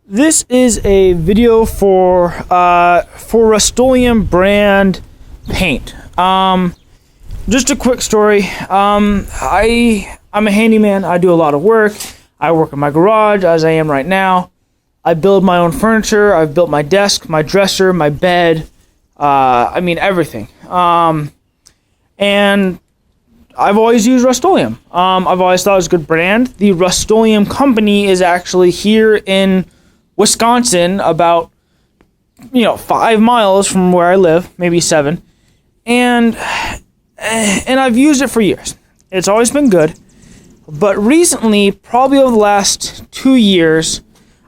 This is a video for Rust-Oleum brand paint. Just a quick story. I'm a handyman. I do a lot of work. I work in my garage as I am right now. I build my own furniture. I've built my desk, my dresser, my bed. I mean everything. And I've always used Rust-Oleum. I've always thought it was a good brand. The Rust-Oleum company is actually here in Wisconsin, about 5 miles from where I live, maybe 7, and I've used it for years. It's always been good, but recently, probably over the last 2 years,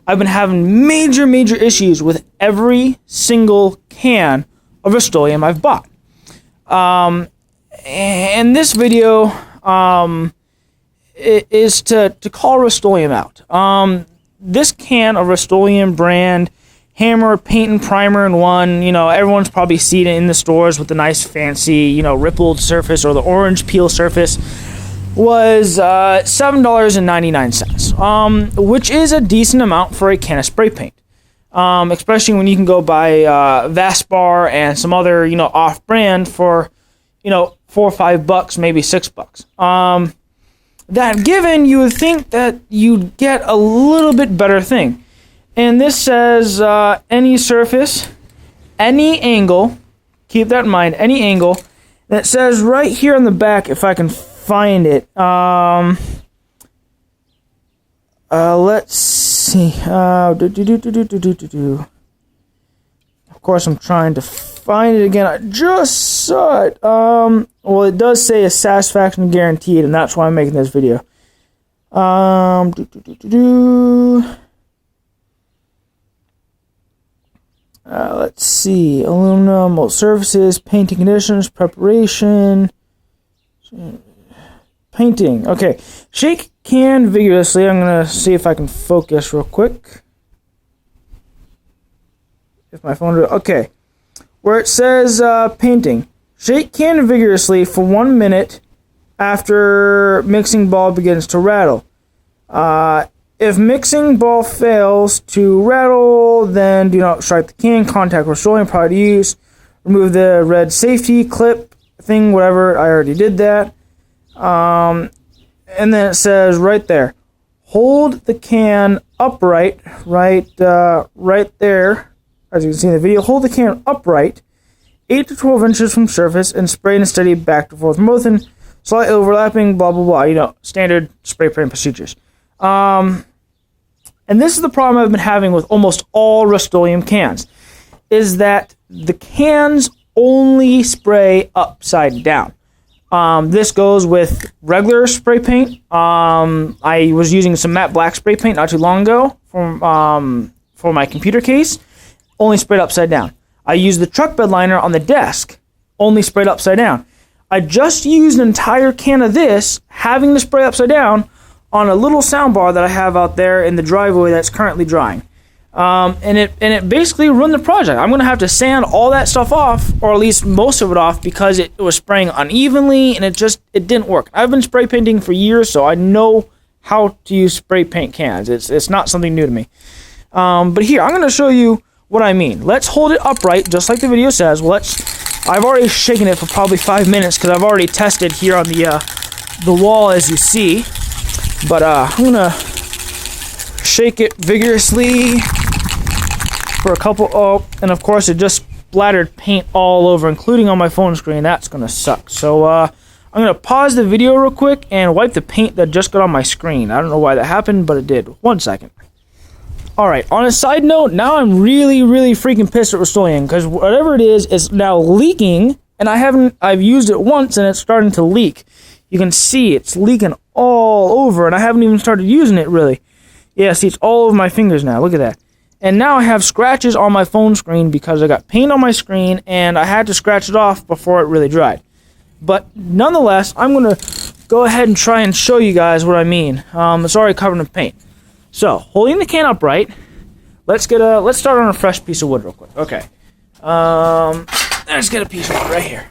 I've been having major issues with every single can of Rust-Oleum I've bought. And this video is to call Rust-Oleum out. This can of Rust-Oleum brand hammer, paint, and primer in one. Everyone's probably seen it in the stores with the nice fancy, rippled surface or the orange peel surface. Was $7.99, which is a decent amount for a can of spray paint. Especially when you can go buy Vaspar and some other, off-brand for, $4 or $5, maybe $6. That given, you would think that you'd get a little bit better thing. And this says any surface, any angle, keep that in mind, any angle. And it says right here on the back, if I can find it, let's see, of course I'm trying to find it again. I just saw it. Well, it does say a satisfaction guaranteed, and that's why I'm making this video. Let's see. Aluminum, mold surfaces, painting conditions, preparation, painting. Okay. Shake can vigorously. I'm going to see if I can focus real quick. If my phone... Okay. Where it says painting. Shake can vigorously for 1 minute after mixing ball begins to rattle. If mixing ball fails to rattle, then do not strike the can. Contact Rust-Oleum product to use. Remove the red safety clip thing, whatever. I already did that. And then it says right there, hold the can upright, right there. As you can see in the video, hold the can upright 8 to 12 inches from surface and spray in a steady back to forth motion, slightly overlapping, blah, blah, blah. Standard spray paint procedures. And this is the problem I've been having with almost all Rust-Oleum cans, is that the cans only spray upside down. This goes with regular spray paint. I was using some matte black spray paint not too long ago for my computer case, only sprayed upside down. I used the truck bed liner on the desk, only sprayed upside down. I just used an entire can of this, having the spray upside down, on a little soundbar that I have out there in the driveway that's currently drying. And it basically ruined the project. I'm going to have to sand all that stuff off, or at least most of it off, because it was spraying unevenly, and it didn't work. I've been spray painting for years, so I know how to use spray paint cans. It's not something new to me. But here, I'm going to show you what I mean. Let's hold it upright, just like the video says. I've already shaken it for probably 5 minutes, because I've already tested here on the wall, as you see. But I'm going to shake it vigorously for a couple. Oh, and of course it just splattered paint all over, including on my phone screen. That's gonna suck. So I'm gonna pause the video real quick and wipe the paint that just got on my screen. I don't know why that happened, but it did. 1 second. Alright, on a side note, now I'm really freaking pissed at Rust-Oleum, because whatever it is now leaking, and I've used it once and it's starting to leak. You can see it's leaking all over, and I haven't even started using it really. Yeah, see, it's all over my fingers now. Look at that. And now I have scratches on my phone screen because I got paint on my screen, and I had to scratch it off before it really dried. But nonetheless, I'm going to go ahead and try and show you guys what I mean. It's already covered in paint. So, holding the can upright, let's start on a fresh piece of wood real quick. Okay. Let's get a piece of wood right here.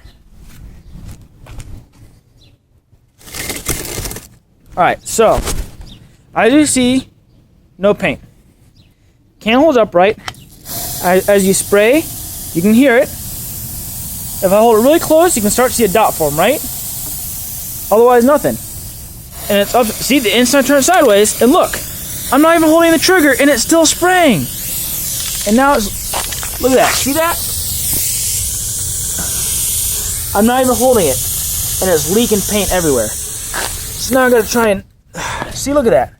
Alright, so, as you see, no paint. can holds upright. As you spray, you can hear it. If I hold it really close, you can start to see a dot form, right? Otherwise, nothing. And it's up. See, the instant I turn it sideways, and look, I'm not even holding the trigger, and it's still spraying. And now it's, look at that. See that? I'm not even holding it, and it's leaking paint everywhere. So now I gotta try and see. Look at that.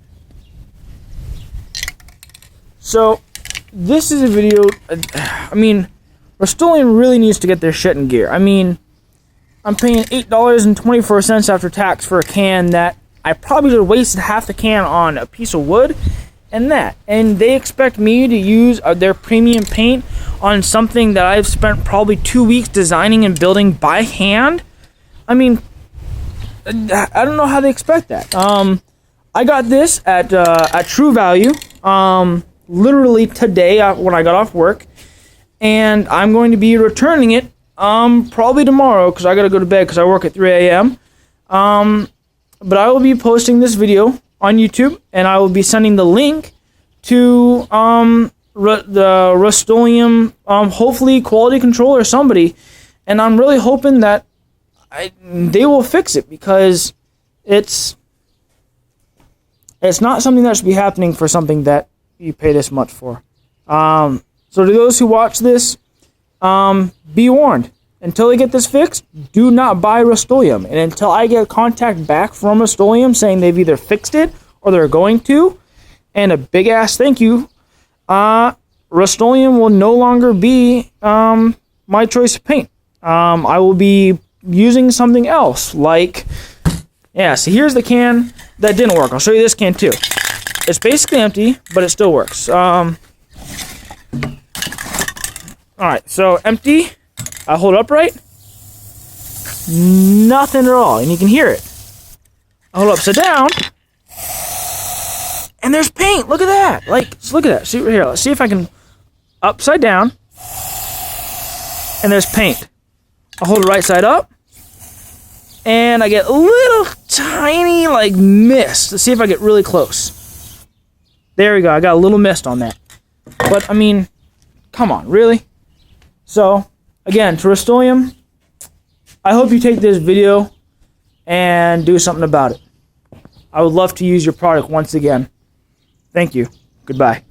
So this is a video. I mean, Rust-Oleum really needs to get their shit in gear. I mean, I'm paying $8.24 after tax for a can that I probably just wasted half the can on a piece of wood and that. And they expect me to use their premium paint on something that I've spent probably 2 weeks designing and building by hand. I mean, I don't know how they expect that. I got this at True Value literally today when I got off work. And I'm going to be returning it probably tomorrow because I got to go to bed because I work at 3 a.m. But I will be posting this video on YouTube, and I will be sending the link to the Rust-Oleum, hopefully quality control or somebody. And I'm really hoping that they will fix it because it's not something that should be happening for something that you pay this much for. So to those who watch this, be warned. Until they get this fixed, do not buy Rust-Oleum. And until I get contact back from Rust-Oleum saying they've either fixed it or they're going to, and a big ass thank you, Rust-Oleum will no longer be my choice of paint. I will be using something else. Like, yeah, so here's the can that didn't work. I'll show you this can too. It's basically empty, but it still works. Alright, so empty. I hold it upright. Nothing at all, and you can hear it. I hold it upside down. And there's paint. Look at that. Like, look at that. See right here. Let's see if I can upside down. And there's paint. I hold it right side up. And I get a little tiny, like, mist. Let's see if I get really close. There we go. I got a little mist on that. But, I mean, come on, really? So, again, to Rust-Oleum, I hope you take this video and do something about it. I would love to use your product once again. Thank you. Goodbye.